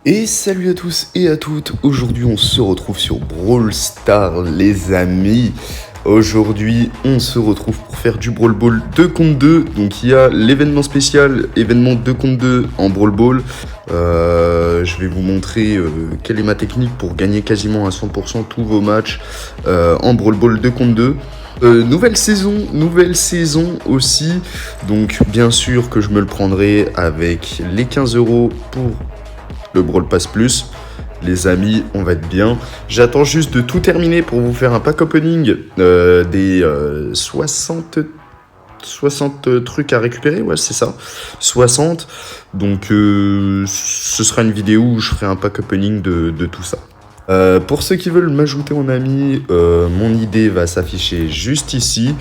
Et salut à tous et à toutes, aujourd'hui on se retrouve sur Brawl Stars les amis. Aujourd'hui on se retrouve pour faire du Brawl Ball 2 contre 2. Donc il y a l'événement spécial, événement 2 contre 2 en Brawl Ball. Je vais vous montrer quelle est ma technique pour gagner quasiment à 100% tous vos matchs en Brawl Ball 2 contre 2. Nouvelle saison aussi, donc bien sûr que je me le prendrai avec les 15€ pour le Brawl Pass Plus. Les amis, on va être bien. J'attends juste de tout terminer pour vous faire un pack opening des 60 trucs à récupérer, ouais c'est ça, 60. Donc ce sera une vidéo où je ferai un pack opening de tout ça. Pour ceux qui veulent m'ajouter en ami, mon idée va s'afficher juste ici.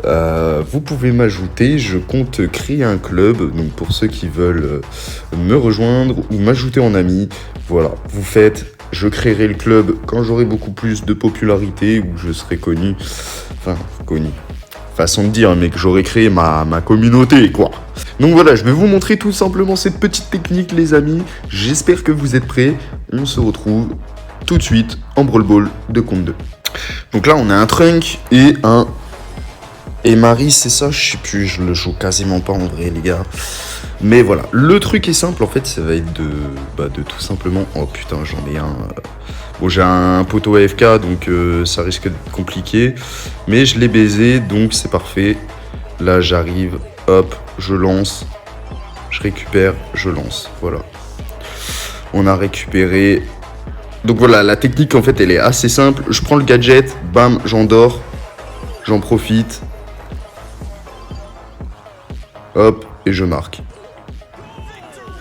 Vous pouvez m'ajouter, je compte créer un club, donc pour ceux qui veulent me rejoindre ou m'ajouter en ami, voilà, vous faites, je créerai le club quand j'aurai beaucoup plus de popularité, ou je serai connu, façon de dire, mais que j'aurai créé ma communauté, quoi. Donc voilà, je vais vous montrer tout simplement cette petite technique, les amis. J'espère que vous êtes prêts. On se retrouve tout de suite en Brawl Ball 2 contre 2. Donc là, on a un Trunk et un... Et Marie, c'est ça, je sais plus, je le joue quasiment pas en vrai, les gars. Mais voilà, le truc est simple, en fait, ça va être de tout simplement... Oh putain, j'en ai un... Bon, j'ai un poteau AFK, donc ça risque d'être compliqué. Mais je l'ai baisé, donc c'est parfait. Là, j'arrive, hop, je lance. Je récupère, je lance, voilà. On a récupéré... Donc voilà, la technique, en fait, elle est assez simple. Je prends le gadget, bam, j'endors. J'en profite. Hop, et je marque.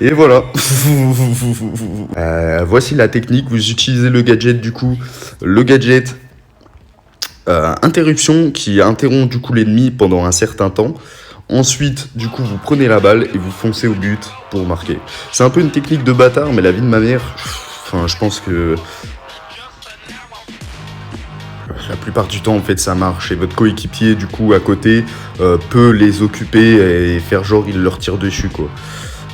Et voilà. Voici la technique. Vous utilisez le gadget du coup. Le gadget interruption qui interrompt du coup l'ennemi pendant un certain temps. Ensuite, du coup, vous prenez la balle et vous foncez au but pour marquer. C'est un peu une technique de bâtard, mais la vie de ma mère... Enfin, je pense que... La plupart du temps, en fait, ça marche. Et votre coéquipier, du coup, à côté, peut les occuper et faire genre, il leur tire dessus, quoi.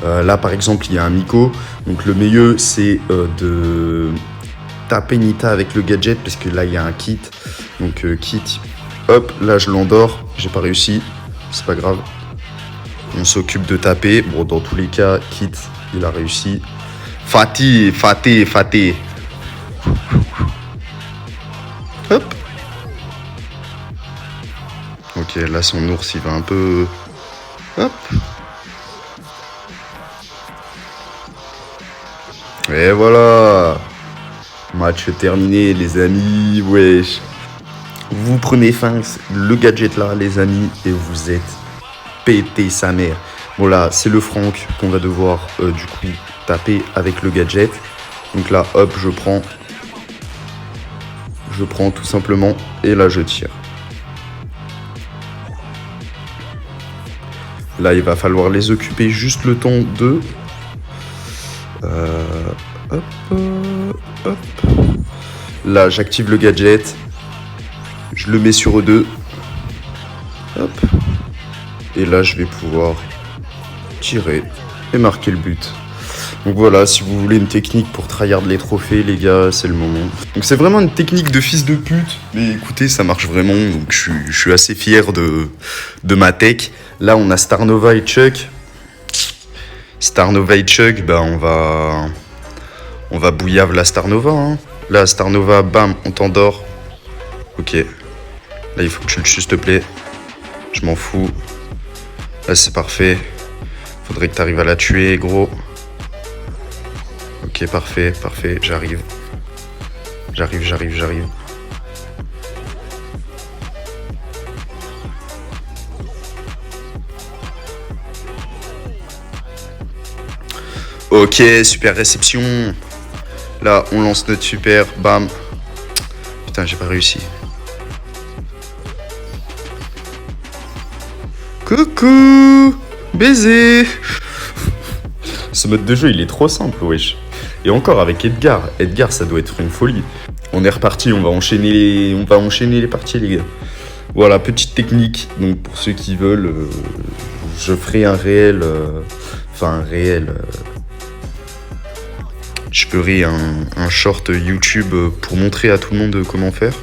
Là, par exemple, il y a un Miko. Donc, le mieux, c'est de taper Nita avec le gadget, parce que là, il y a un kit. Donc, kit, hop, là, je l'endors. J'ai pas réussi. C'est pas grave. On s'occupe de taper. Bon, dans tous les cas, kit, il a réussi. Fatih. Hop. Ok, là son ours il va un peu... Hop. Et voilà. Match terminé les amis, wesh. Vous prenez fin le gadget là les amis et vous êtes pété sa mère. Bon là c'est le Franck qu'on va devoir du coup taper avec le gadget. Donc là hop je prends tout simplement et là je tire. Là, il va falloir les occuper juste le temps de... Hop. Là, j'active le gadget. Je le mets sur E2. Hop. Et là, je vais pouvoir tirer et marquer le but. Donc voilà, si vous voulez une technique pour tryhard les trophées, les gars, c'est le moment. Donc c'est vraiment une technique de fils de pute. Mais écoutez, ça marche vraiment. Donc je suis assez fier de ma tech. Là, on a Starnova et Chuck. Starnova et Chuck, bah on va bouillave la Starnova. Hein. Là, Starnova, bam, on t'endort. Ok. Là, il faut que tu le tues, s'il te plaît. Je m'en fous. Là, c'est parfait. Faudrait que tu arrives à la tuer, gros. Ok, parfait. J'arrive. Ok, super réception. Là, on lance notre super. Bam. Putain, j'ai pas réussi. Coucou. Baiser. Ce mode de jeu, il est trop simple, wesh. Et encore avec Edgar. Edgar, ça doit être une folie. On est reparti, on va enchaîner les parties, les gars. Voilà, petite technique. Donc, pour ceux qui veulent, je ferai un réel... je ferai un short YouTube pour montrer à tout le monde comment faire.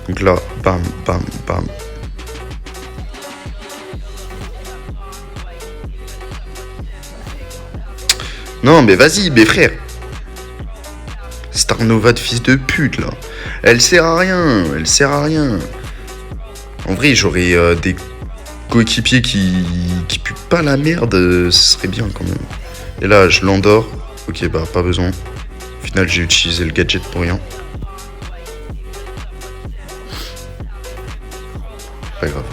Donc là, bam, bam, bam. Non, mais vas-y, mes frères. Starnova de fils de pute, là. Elle sert à rien, elle sert à rien. En vrai, j'aurais des coéquipiers qui puent pas la merde, ce serait bien quand même. Et là, je l'endors. Ok, bah, pas besoin. Au final, j'ai utilisé le gadget pour rien. Pas grave.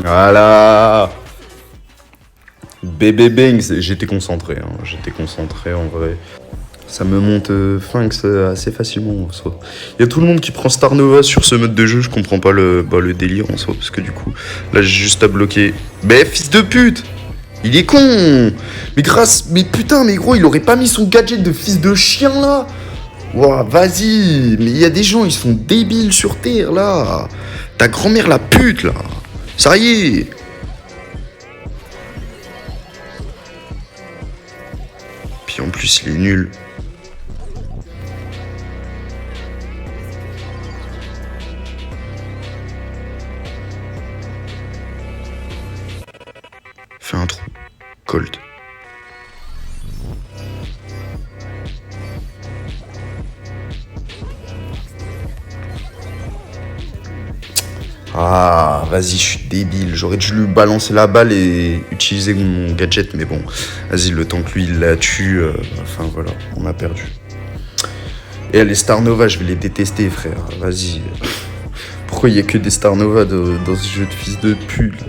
Voilà. Bébé Bangs, j'étais concentré, j'étais concentré en vrai. Ça me monte Finks assez facilement en soi. Il y a tout le monde qui prend Starnova sur ce mode de jeu, je comprends pas le délire en soi, parce que du coup, là j'ai juste à bloquer. Mais fils de pute! Il est con! Mais putain, mais gros, il aurait pas mis son gadget de fils de chien là! Ouah, vas-y! Mais il y a des gens, ils sont débiles sur Terre là! Ta grand-mère la pute là! Ça y est! Puis en plus, il est nul. Fais un trou. Colt. Ah, vas-y, je suis débile. J'aurais dû lui balancer la balle et utiliser mon gadget, mais bon, vas-y, le temps que lui il la tue, enfin voilà, on a perdu. Et les Starnova, je vais les détester, frère. Vas-y. Pourquoi il y a que des Starnova dans ce jeu de fils de pute?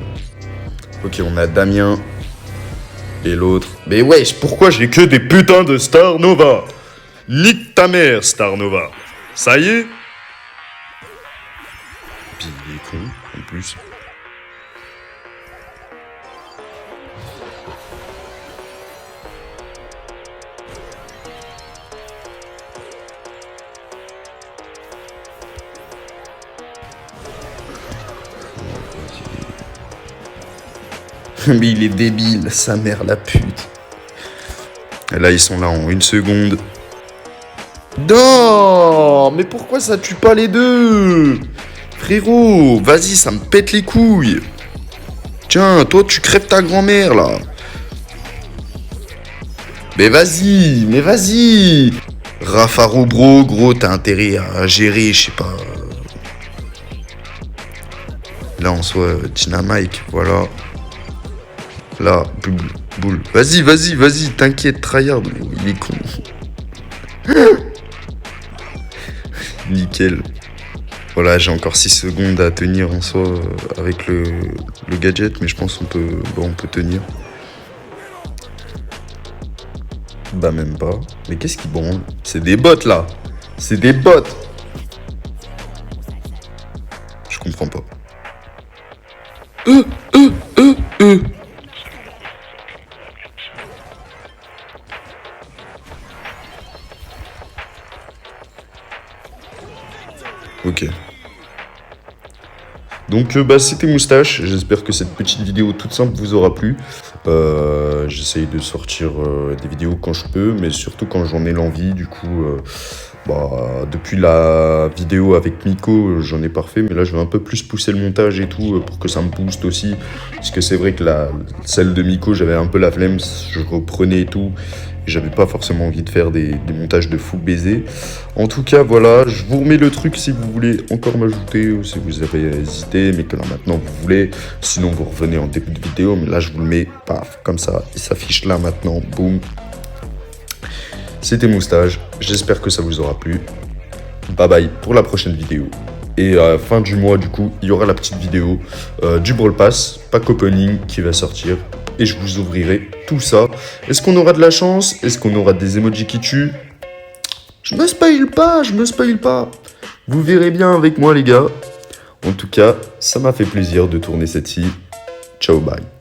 Ok, on a Damien et l'autre. Mais wesh, pourquoi j'ai que des putains de Starnova? Nique ta mère, Starnova. Ça y est? Puis il est con, en plus. Mais il est débile, sa mère la pute. Et là, ils sont là en 1 seconde. Non, mais pourquoi ça tue pas les deux? Frérot, vas-y, ça me pète les couilles. Tiens, toi, tu crèves ta grand-mère, là. Mais vas-y. Rafaro, gros, t'as intérêt à gérer, je sais pas. Là, en soit Dynamite, voilà. Là, boule. Vas-y, t'inquiète, tryhard. Il est con. Nickel. Voilà, j'ai encore 6 secondes à tenir en soi avec le gadget, mais je pense qu'on peut tenir. Bah même pas. Mais qu'est-ce qui branle? C'est des bots là. C'est des bots. Je comprends pas. Ok. Donc c'était Moustache, j'espère que cette petite vidéo toute simple vous aura plu. J'essaye de sortir des vidéos quand je peux, mais surtout quand j'en ai l'envie. Du coup, depuis la vidéo avec Miko, j'en ai pas refait, mais là je vais un peu plus pousser le montage et tout pour que ça me booste aussi. Parce que c'est vrai que celle de Miko, j'avais un peu la flemme, je reprenais et tout. J'avais pas forcément envie de faire des montages de fou baiser. En tout cas, voilà, je vous remets le truc si vous voulez encore m'ajouter ou si vous avez hésité, mais que là maintenant vous voulez. Sinon, vous revenez en début de vidéo, mais là je vous le mets, paf, comme ça, il s'affiche là maintenant, boum. C'était Moustache, j'espère que ça vous aura plu. Bye bye pour la prochaine vidéo. Et fin du mois, du coup, il y aura la petite vidéo du Brawl Pass, pack opening qui va sortir. Et je vous ouvrirai tout ça. Est-ce qu'on aura de la chance? Est-ce qu'on aura des emojis qui tuent? Je me spoil pas. Vous verrez bien avec moi les gars. En tout cas, ça m'a fait plaisir de tourner cette ci. Ciao, bye.